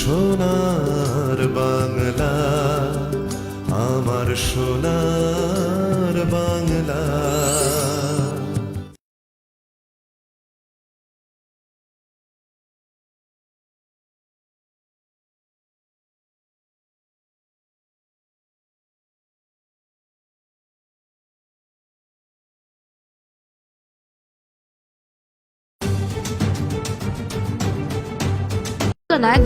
সোনার বাংলা, আমার সোনার বাংলা।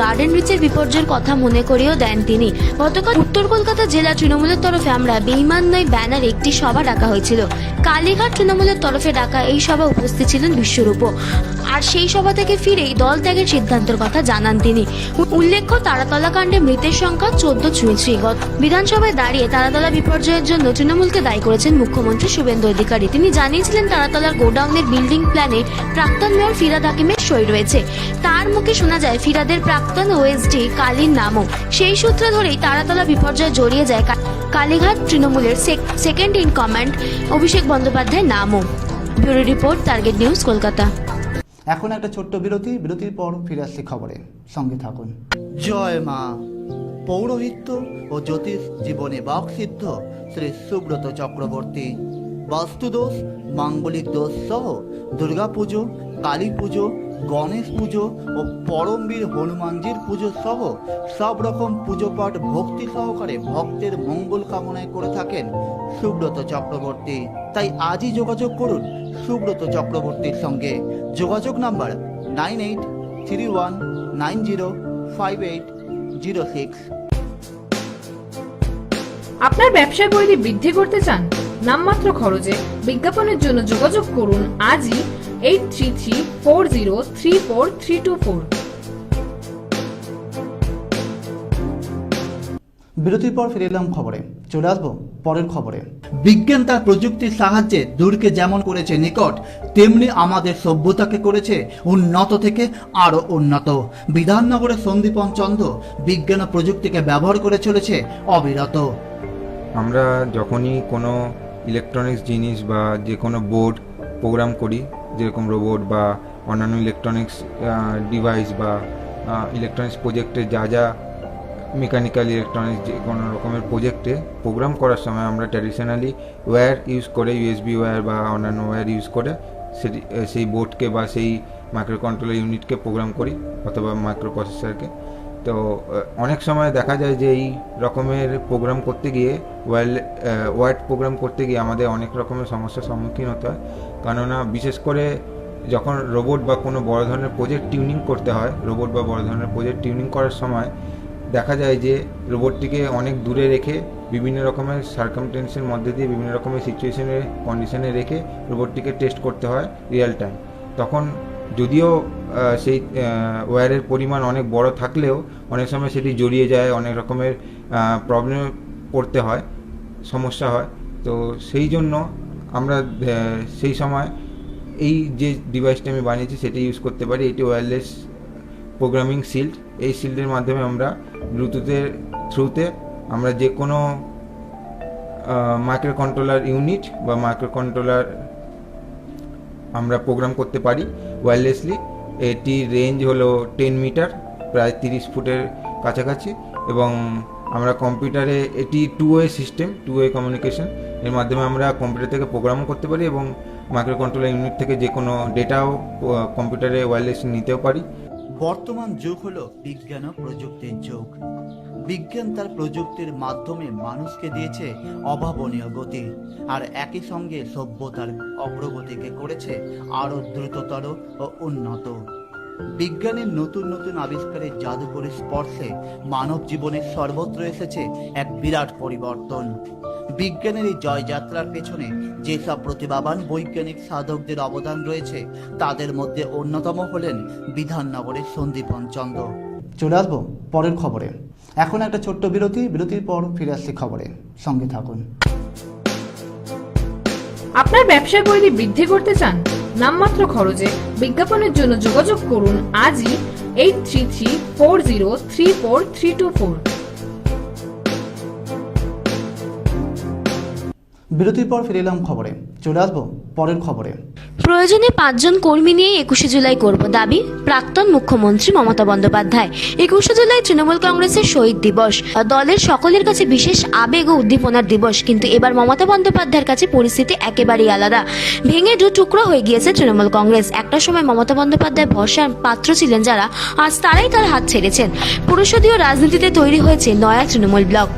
গার্ডেন রিচের বিপর্যয়ের কথা মনে করিয়েও দেন তিনি। গতকাল উত্তর কলকাতা জেলা তৃণমূলের তরফে আমরা বেঈমান নয় ব্যানারে একটি সভা ডাকা হয়েছিল। কালীঘাট তৃণমূলের তরফে ডাকা এই সভা উপস্থিত ছিলেন বিশ্বরূপ, আর সেই সভা থেকে ফিরেই দল ত্যাগের সিদ্ধান্তের কথা জানান তিনি। উল্লেখ্য, তারাতলা কাণ্ডে মৃতের সংখ্যা 14 ছুঁয়েছে। বিধানসভায় দাঁড়িয়ে তারাতলা বিপর্যয়ের জন্য তৃণমূলকে দায়ী করেছেন মুখ্যমন্ত্রী শুভেন্দু অধিকারী। তিনি জানিয়েছিলেন তারাতলার গোডাউনের বিল্ডিং প্ল্যানে প্রাক্তন মেয়র ফিরাদ হাকিমের সই রয়েছে। তার মুখে শোনা যায় ফিরাদের প্রাক্তন ওএসডি কালীর নামও। সেই সূত্রে ধরেই তারাতলা বিপর্যয়ে জড়িয়ে যায় কালীঘাট তৃণমূলের সেকেন্ড ইন কমান্ড অভিষেক বন্দ্যোপাধ্যায়ের নামও। Bureau report, Target News, Kolkata. এখন একটা ছোট্ট বিরতির পর ফিরে আসছি খবরে, সঙ্গে থাকুন। জয় মা। পৌরোহিত্য ও জ্যোতিষ জীবনে বাকসিদ্ধ শ্রী সুব্রত চক্রবর্তী বাস্তুদোষ, মাঙ্গলিক দোষ সহ দুর্গাপুজো, কালী পুজো, গণেশ পুজো ও পরমবীর হনুমানজির পুজো সহ সব রকম পুজো পাঠ ভক্তি সহকারে ভক্তের মঙ্গল কামনায় করে থাকেন সুব্রত চক্রবর্তী। তাই আজই যোগাযোগ করুন সুব্রত চক্রবর্তীর সঙ্গে। যোগাযোগ নাম্বার 9831905806। আপনার ব্যবসার পরিধি বৃদ্ধি করতে চান? নামমাত্র খরচে বিজ্ঞাপনের জন্য যোগাযোগ করুন আজই 8334034324। বিরতির পর ফিরে এলাম খবরে, চলে আসবো পরের খবরে। বিজ্ঞান তার প্রযুক্তির সাহায্যে দূরকে যেমন করেছে নিকট, তেমনি আমাদের সভ্যতাকে করেছে উন্নত থেকে আরো উন্নত। বিধাননগরের সন্দীপন চন্দ্র বিজ্ঞান ও প্রযুক্তিকে ব্যবহার করে চলেছে অবিরত। আমরা যখনই কোনো ইলেকট্রনিক্স জিনিস বা যে কোনো বোর্ড প্রোগ্রাম করি, যেরকম রোবট বা অন্যান্য ইলেকট্রনিক্স ডিভাইস বা ইলেকট্রনিক্স প্রজেক্টে যা যা মেকানিক্যাল ইলেকট্রনিক্স যে কোনো রকমের প্রজেক্টে প্রোগ্রাম করার সময় আমরা ট্র্যাডিশনালি ওয়্যার ইউজ করে, ইউএসবি ওয়্যার বা অন্যান্য ওয়্যার ইউজ করে সেই বোর্ডকে বা সেই মাইক্রো কন্ট্রোলার ইউনিটকে প্রোগ্রাম করি অথবা মাইক্রো প্রসেসরকে। তো অনেক সময় দেখা যায় যে এই রকমের প্রোগ্রাম করতে গিয়ে ওয়ার্ড প্রোগ্রাম করতে গিয়ে আমাদের অনেক রকমের সমস্যার সম্মুখীন হতে হয়। কেননা বিশেষ করে যখন রোবট বা কোনো বড় ধরনের প্রজেক্ট টিউনিং করতে হয়, রোবট বা বড় ধরনের প্রজেক্ট টিউনিং করার সময় দেখা যায় যে রোবটটিকে অনেক দূরে রেখে বিভিন্ন রকমের সার্কামটেন্সের মধ্যে দিয়ে বিভিন্ন রকমের সিচুয়েশনের কন্ডিশনে রেখে রোবটটিকে টেস্ট করতে হয় রিয়েল টাইম। তখন যদিও সেই ওয়্যারের পরিমাণ অনেক বড় থাকলেও অনেক সময় সেটি জড়িয়ে যায়, অনেক রকমের প্রবলেমে পড়তে হয়, সমস্যা হয়। তো সেই জন্য আমরা সেই সময় এই যে ডিভাইসটা আমি বানিয়েছি সেটা ইউজ করতে পারি। এটি ওয়্যারলেস প্রোগ্রামিং শিল্ড। এই শিল্ডের মাধ্যমে আমরা ব্লুটুথের থ্রুতে আমরা যে কোনো মাইক্রো কন্ট্রোলার ইউনিট বা মাইক্রো কন্ট্রোলার আমরা প্রোগ্রাম করতে পারি ওয়্যারলেসলি। এটির রেঞ্জ হলো 10 মিটার, প্রায় 30 ফুটের কাছাকাছি, এবং আমরা কম্পিউটারে এটি 2-ওয়ে সিস্টেম, 2-ওয়ে কমিউনিকেশন। এর মাধ্যমে আমরা কম্পিউটার থেকে প্রোগ্রামও করতে পারি এবং মাইক্রো কন্ট্রোলার ইউনিট থেকে যে কোনো ডেটাও কম্পিউটারে ওয়্যারলেসলি নিতেও পারি। বর্তমান যুগ হলো বিজ্ঞান ও প্রযুক্তির যুগ। বিজ্ঞান তার প্রযুক্তির মাধ্যমে মানুষকে দিয়েছে অভাবনীয় গতি, আর একই সঙ্গে সভ্যতার অগ্রগতিকে করেছে আরো দ্রুততর ও উন্নত। বিজ্ঞানের নতুন নতুন আবিষ্কারের জাদুকরী স্পর্শে মানব জীবনের সর্বত্র এসেছে এক বিরাট পরিবর্তন। বিজ্ঞানের এই জয়যাত্রার পেছনে যেসব প্রতিভাবান বৈজ্ঞানিক সাধকদের অবদান রয়েছে তাদের মধ্যে অন্যতম হলেন বিধাননগরের সন্দীপন চন্দ্র। চলে আসবো পরের খবরে। এখন একটা ছোট্ট বিরতির পর ফিরে আসছি খবরে, সঙ্গে থাকুন। আপনার ব্যবসার পরিধি বৃদ্ধি করতে চান? নামমাত্র খরচে বিজ্ঞাপনের জন্য যোগাযোগ করুন আজই 8334034324। বিরতির পর ফিরে এলাম খবরে, চলে আসবো পরের খবরে। প্রয়োজনে 5 জন কর্মী নিয়ে 21শে জুলাই করব দাবি প্রাক্তন মুখ্যমন্ত্রী মমতা বন্দ্যোপাধ্যায়। 21শে জুলাই তৃণমূল কংগ্রেসের শহীদ দিবস, দলের সকলের কাছে বিশেষ আবেগ ও উদ্দীপনার দিবস। কিন্তু এবার মমতা বন্দ্যোপাধ্যায়ের কাছে পরিস্থিতি একেবারেই আলাদা। ভেঙে দু টুকরো হয়ে গিয়েছে তৃণমূল কংগ্রেস। একটা সময় মমতা বন্দ্যোপাধ্যায় ভরসার পাত্র ছিলেন যারা, আজ তারাই তার হাত ছেড়েছেন। পুরুষদীয় রাজনীতিতে তৈরি হয়েছে নয়া তৃণমূল ব্লক।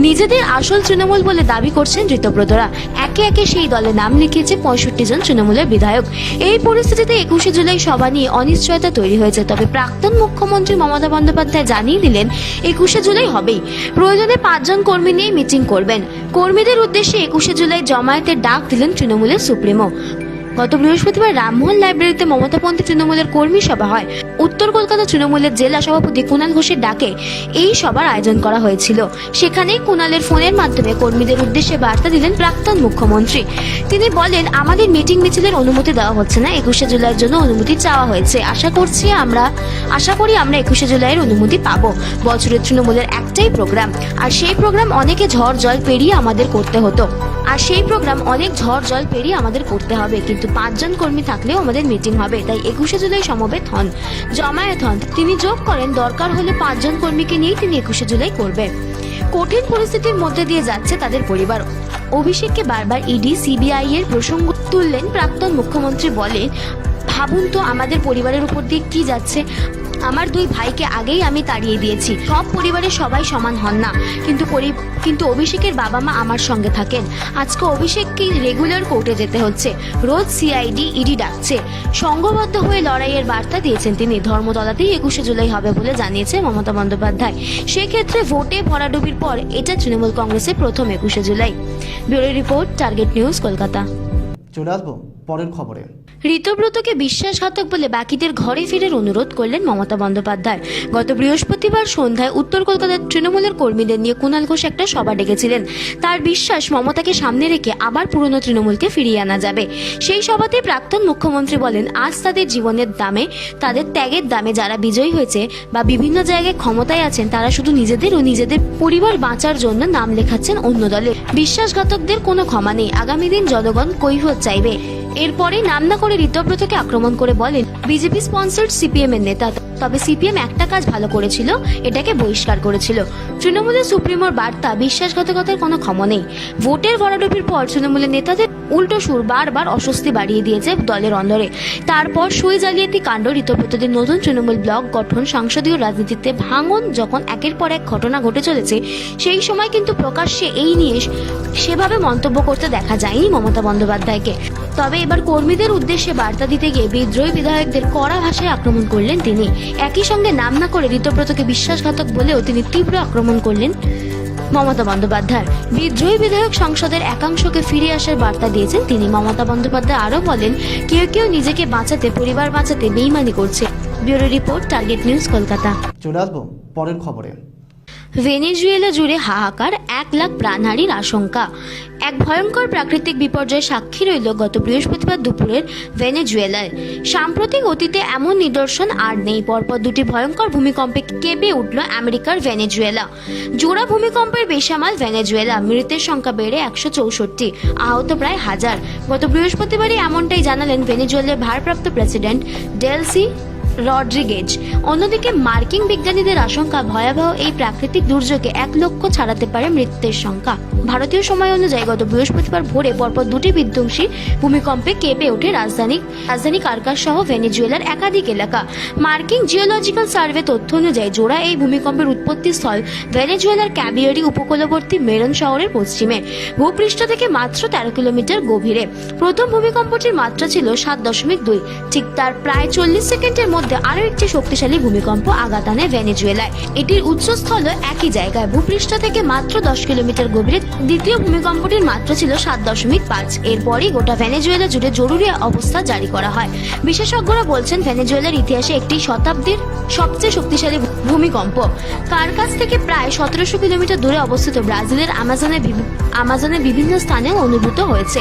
নিজেদের আসল তৃণমূল বলে দাবি করছেন ঋতব্রতরা। একে একে সেই দলে নাম লিখিয়েছে 65 জন তৃণমূলের বিধায়ক। এই পরিস্থিতিতে 21শে জুলাই সভা নিয়ে অনিশ্চয়তা তৈরি হয়েছে। তবে প্রাক্তন মুখ্যমন্ত্রী মমতা বন্দ্যোপাধ্যায় জানিয়ে দিলেন 21শে জুলাই হবেই। প্রয়োজনে 5 জন কর্মী নিয়ে মিটিং করবেন। কর্মীদের উদ্দেশ্যে 21শে জুলাই জমায়েতের ডাক দিলেন তৃণমূলের সুপ্রিমো। গত বৃহস্পতিবার রামমোহন লাইব্রেরিতে মমতাপন্থী তৃণমূলের কর্মী সভা হয়। উত্তর কলকাতা তৃণমূলের জেলা সভাপতি কুণাল ঘোষের ডাকে এই সভার আয়োজন করা হয়েছিল। সেখানেই কুণালের ফোনের মাধ্যমে কর্মীদের উদ্দেশ্যে বার্তা দিলেন প্রাক্তন মুখ্যমন্ত্রী। তিনি বলেন, আমাদের মিটিং মিছিলের অনুমতি দেওয়া হচ্ছে না, 21শে জুলাইয়ের জন্য অনুমতি চাওয়া হয়েছে। আশা করি আমরা 21শে জুলাইয়ের অনুমতি পাবো। বছরের তৃণমূলের একটাই প্রোগ্রাম, আর সেই প্রোগ্রাম অনেক ঝড় জল পেরিয়ে আমাদের করতে হবে। কিন্তু 5 জন কর্মী থাকলেও আমাদের মিটিং হবে, তাই 21শে জুলাই সমবেত হন, জমায়েত হন। তিনি যোগ করেন, দরকার হলে 5 জন কর্মীকে নিয়ে তিনি 21শে জুলাই করবেন। কঠিন পরিস্থিতির মধ্যে দিয়ে যাচ্ছে তাদের পরিবার। অভিষেককে বারবার ইডি সিবিআই এর প্রসঙ্গ তুললেন প্রাক্তন মুখ্যমন্ত্রী। বলেন, ভাবুন তো আমাদের পরিবারের উপর দিয়ে কি যাচ্ছে। আমার 2 ভাইকে আগেই আমি তাড়িয়ে দিয়েছি। সব পরিবারের সবাই সমান হন না, কিন্তু অভিষেকের বাবা মা আমার সঙ্গে থাকেন। আজকে অভিষেককে রেগুলার কোর্টে যেতে হচ্ছে, রোজ সিআইডি ইডি ডাকছে। সংঘবদ্ধ হয়ে লড়াইয়ের বার্তা দিয়েছেন তিনি। ধর্মতলাতেই 21শে জুলাই হবে বলে জানিয়েছে মমতা বন্দ্যোপাধ্যায়। সেক্ষেত্রে ভোটে ভরাডুবির পর এটা তৃণমূল কংগ্রেসের প্রথম 21শে জুলাই। Bureau report, Target News, Kolkata. চলে আসবো পরের খবরে। ঋতব্রতকে বিশ্বাসঘাতক বলে বাকিদের ঘরে ফিরের অনুরোধ করলেন মমতা বন্দ্যোপাধ্যায়। গত বৃহস্পতিবার সন্ধ্যায় উত্তর কলকাতার তৃণমূলের কর্মীদের নিয়ে কুণাল ঘোষ একটা সভা ডেকেছিলেন। তার বিশ্বাস, মমতাকে সামনে রেখে আবার পুরনো তৃণমূলকে ফিরিয়ে আনা যাবে। সেই সভাতে প্রাক্তন মুখ্যমন্ত্রী বলেন, আজ তাদের জীবনের দামে, তাদের ত্যাগের দামে যারা বিজয়ী হয়েছে বা বিভিন্ন জায়গায় ক্ষমতায় আছেন, তারা শুধু নিজেদের ও নিজেদের পরিবার বাঁচার জন্য নাম লেখাচ্ছেন অন্য দলে। বিশ্বাসঘাতকদের কোনো ক্ষমা নেই। আগামী দিন জনগণ কৈফিয়ত চাইবে। এরপরে নাম না করে ঋতব্রতকে আক্রমণ করে বলেন, বিজেপি স্পন্সর্ড সিপিএম এর নেতা, তবে সিপিএম একটা কাজ ভালো করেছিল, এটাকে বহিষ্কার করেছিল। তৃণমূলের সুপ্রিমোর বার্তা, বিশ্বাসঘাতকতার কোনো ক্ষমা নেই। ভোটের ভরাডুবির পর তৃণমূলের নেতাদের উল্টো সুর বারবার অস্বস্তি বাড়িয়ে দিয়েছে দলের অন্দরে। তারপর সুই জালিয়াতি কাণ্ড, ঋতব্রতদের নতুন তৃণমূল ব্লক গঠন, সংসদীয় রাজনীতিতে ভাঙন যখন একের পর এক ঘটনা ঘটে চলেছে, সেই সময় কিন্তু প্রকাশ্যে এই নিয়ে সেভাবে মন্তব্য করতে দেখা যায়নি মমতা বন্দ্যোপাধ্যায়কে। তবে এবার কর্মীদের উদ্দেশ্যে বার্তা দিতে গিয়ে বিদ্রোহী বিধায়কদের কড়া ভাষায় আক্রমণ করলেন তিনি। একই সঙ্গে নাম না করে ঋতব্রতকে বিশ্বাসঘাতক বলেও তিনি তীব্র আক্রমণ করলেন মমতা বন্দ্যোপাধ্যায়। বিদ্রোহী বিধায়ক সংসদের একাংশকে ফিরে আসার বার্তা দিয়েছেন তিনি। মমতা বন্দ্যোপাধ্যায় আরও বলেন, কেউ কেউ নিজেকে বাঁচাতে, পরিবার বাঁচাতে বেইমানি করছে। Bureau report, Target News, Kolkata. চলে আসবো পরের খবরে। ভেনেজুয়েলা জুড়ে হাহাকার, 1 লাখ প্রাণহানির আশঙ্কা। এক ভয়ঙ্কর প্রাকৃতিক বিপর্যয়ের সাক্ষী রইল গত বৃহস্পতিবার দুপুরের ভেনেজুয়েলায়। সাম্প্রতিক অতীতে এমন নিদর্শন আর নেই। পরপর 2টি ভয়ঙ্কর ভূমিকম্পে কেঁপে উঠল আমেরিকার ভেনেজুয়েলা। জোড়া ভূমিকম্পের বেসামাল ভেনেজুয়েলা। মৃতের সংখ্যা বেড়ে 164, আহত প্রায় 1000। গত বৃহস্পতিবারই এমনটাই জানালেন ভেনেজুয়েলার ভারপ্রাপ্ত প্রেসিডেন্ট ডেলসি রড্রিগেজ। অন্যদিকে মার্কিন বিজ্ঞানীদের আশঙ্কা, ভয়াবহ এই প্রাকৃতিক দুর্যোগে 1 লক্ষ ছাড়াতে পারে মৃতের সংখ্যা। ভারতীয় সময় অনুযায়ী গত বৃহস্পতিবার ভোরে পরপর 2টি বিধ্বংসী ভূমিকম্পে কেঁপে ওঠে রাজধানী কারকাস সহ ভেনেজুয়েলার একাধিক এলাকা। মার্কিন জিওলজিক্যাল সার্ভে তথ্য অনুযায়ী জোড়া এই ভূমিকম্পের উৎপত্তি স্থল ভেনেজুয়েলার ক্যাবিয়ারি উপকূলবর্তী মেরন শহরের পশ্চিমে, ভূপৃষ্ঠ থেকে মাত্র 13 কিলোমিটার গভীরে। প্রথম ভূমিকম্পটির মাত্রা ছিল 7.2। ঠিক তার প্রায় 40 সেকেন্ডের মধ্যে আরো একটি শক্তিশালী ভূমিকম্প আঘাত আনে ভেনেজুয়েলায়। এটির উৎসস্থল একই জায়গায়, ভূপৃষ্ঠ থেকে মাত্র 10 কিলোমিটার গভীরে। দ্বিতীয় ভূমিকম্পটির মাত্রা ছিল 7.5। এরপরই গোটা ভেনেজুয়েলা জুড়ে জরুরি অবস্থা জারি করা হয়। বিশেষজ্ঞরা বলছেন, ভেনেজুয়েলার ইতিহাসে একটি শতাব্দীর সবচেয়ে শক্তিশালী ভূমিকম্প। কারকাস থেকে প্রায় 1700 কিলোমিটার দূরে অবস্থিত ব্রাজিলের আমাজনের বিভিন্ন স্থানে অনুভূত হয়েছে।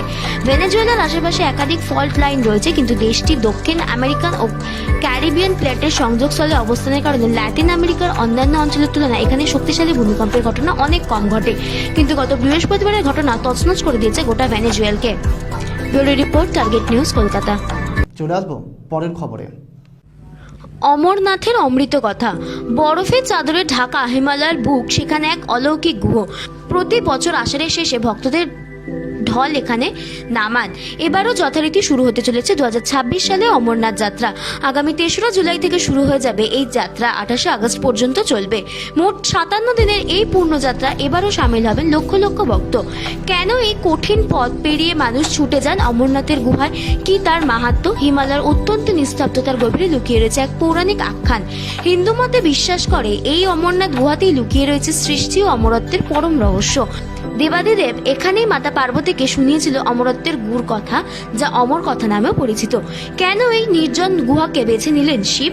ভেনেজুয়েলার আশেপাশে একাধিক ফল্ট লাইন রয়েছে, কিন্তু দেশটি দক্ষিণ আমেরিকান ও ক্যারিবিয়ান প্লেটের সংযোগস্থলে অবস্থানের কারণে ল্যাটিন আমেরিকার অন্যান্য অঞ্চলের তুলনায় এখানে শক্তিশালী ভূমিকম্পের ঘটনা অনেক কম ঘটে। কিন্তু গত বৃহস্পতিবারের ঘটনা তছনছ করে দিয়েছে গোটা ভেনেজুয়েলাকে। Bureau report, Target News, Kolkata. চলে আসবো পরের খবরে। অমরনাথের অমৃত কথা। বরফের চাদরে ঢাকা হিমালয়ের বুক, সেখানে এক অলৌকিক গুহ। প্রতি বছর আষাঢ়ের শেষে ভক্তদের ঢল এখানে নামান। এবারও যথারীতি শুরু হতে চলেছে 2026 সালে অমরনাথ যাত্রা। আগামী 3রা জুলাই থেকে শুরু হয়ে যাবে এই যাত্রা, 28শে আগস্ট পর্যন্ত চলবে। মোট 57 দিনের এই পূর্ণযাত্রা এবারও সামিল হবেন লক্ষ লক্ষ ভক্ত। কেন এই কঠিন পথ পেরিয়ে মানুষ ছুটে যান অমরনাথের গুহায়? কি তার মাহাত্ম্য? হিমালয়ের অত্যন্ত নিস্তব্ধতার গভীরে লুকিয়ে রয়েছে এক পৌরাণিক আখ্যান। হিন্দু মতে বিশ্বাস করে এই অমরনাথ গুহাতেই লুকিয়ে রয়েছে সৃষ্টি ও অমরত্বের পরম রহস্য। দেবাদিদেব এখানেই মাতা পার্বতীকে শুনিয়েছিল অমরত্বের গুর কথা, যা অমর কথা নামেও পরিচিত। কেন এই নির্জন গুহাকে বেছে নিলেন শিব?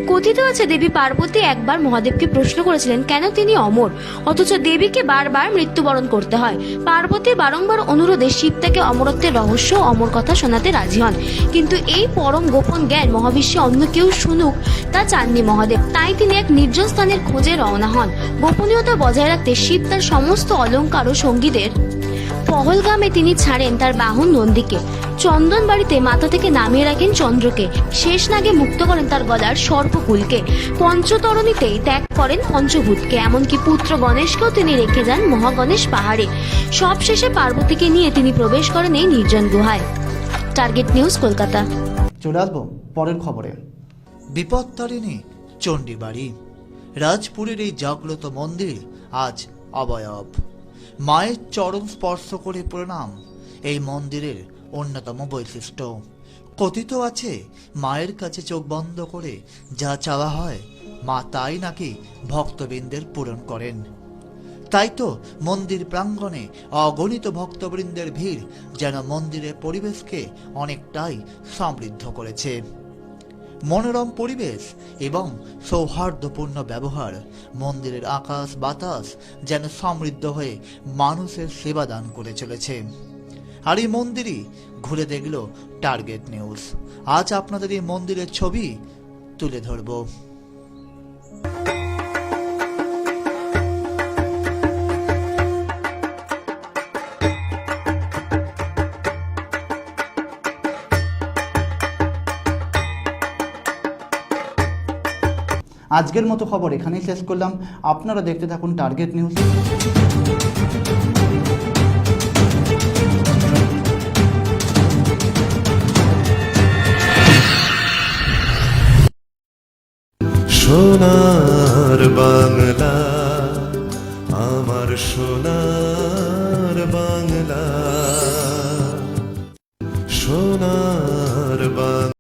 কথিত আছে দেবী পার্বতী একবার মহাদেবকে প্রশ্ন করেছিলেন কেন তিনি অমর, অথচ দেবীকে বারবার মৃত্যুবরণ করতে হয়। পার্বতীর বারংবার অনুরোধে শিব তাকে অমরত্বের রহস্য ও অমর কথা শোনাতে রাজি হন। কিন্তু এই পরম গোপন জ্ঞান মহাবিশ্বে অন্য কেউ শুনুক তা চাননি মহাদেব। তাই তিনি এক নির্জন স্থানের খোঁজে রওনা হন। গোপনীয়তা বজায় রাখতে শিব তার সমস্ত অলংকার ও সঙ্গীদের পহলগামে তিনি ছাড়েন তার বাহন নন্দীকে। চন্দন বাড়িতে মাথা থেকে নামিয়ে রাখেন চন্দ্রকে। শেষ নাগে মুক্ত করেন তার গলার সর্পকুলকে। পঞ্চতরণীতেই ত্যাগ করেন পঞ্চভূতকে। এমনকি পুত্র গণেশকেও তিনি রেখে যান মহাগণেশ পাহাড়ে। সবশেষে পার্বতীকে নিয়ে তিনি প্রবেশ করেন এই নির্জন গুহায়। Target News, Kolkata. চলে আসবো পরের খবরে। বিপত্তারিণী চণ্ডীবাড়ি। রাজপুরের এই জাগ্রত মন্দির আজ অবয়ব। মায়ের চরণ স্পর্শ করে প্রণাম এই মন্দিরের অন্যতম বৈশিষ্ট্য। কথিত আছে মায়ের কাছে চোখ বন্ধ করে যা চাওয়া হয় মা তাই নাকি ভক্তবৃন্দের পূরণ করেন। তাই তো মন্দির প্রাঙ্গণে অগণিত ভক্তবৃন্দের ভিড় যেন মন্দিরের পরিবেশকে অনেকটাই সমৃদ্ধ করেছে। মনোরম পরিবেশ এবং সৌহার্দ্যপূর্ণ ব্যবহার, মন্দিরের আকাশ বাতাস যেন সমৃদ্ধ হয়ে মানুষের সেবা দান করে চলেছে। আর এই মন্দিরই ঘুরে দেখল টার্গেট নিউজ। আজ আপনাদের এই মন্দিরের ছবি তুলে ধরব। আজকের মতো খবর এখানেই শেষ করলাম। আপনারা দেখতে থাকুন টার্গেট নিউজ। সোনার বাংলা, আমার সোনার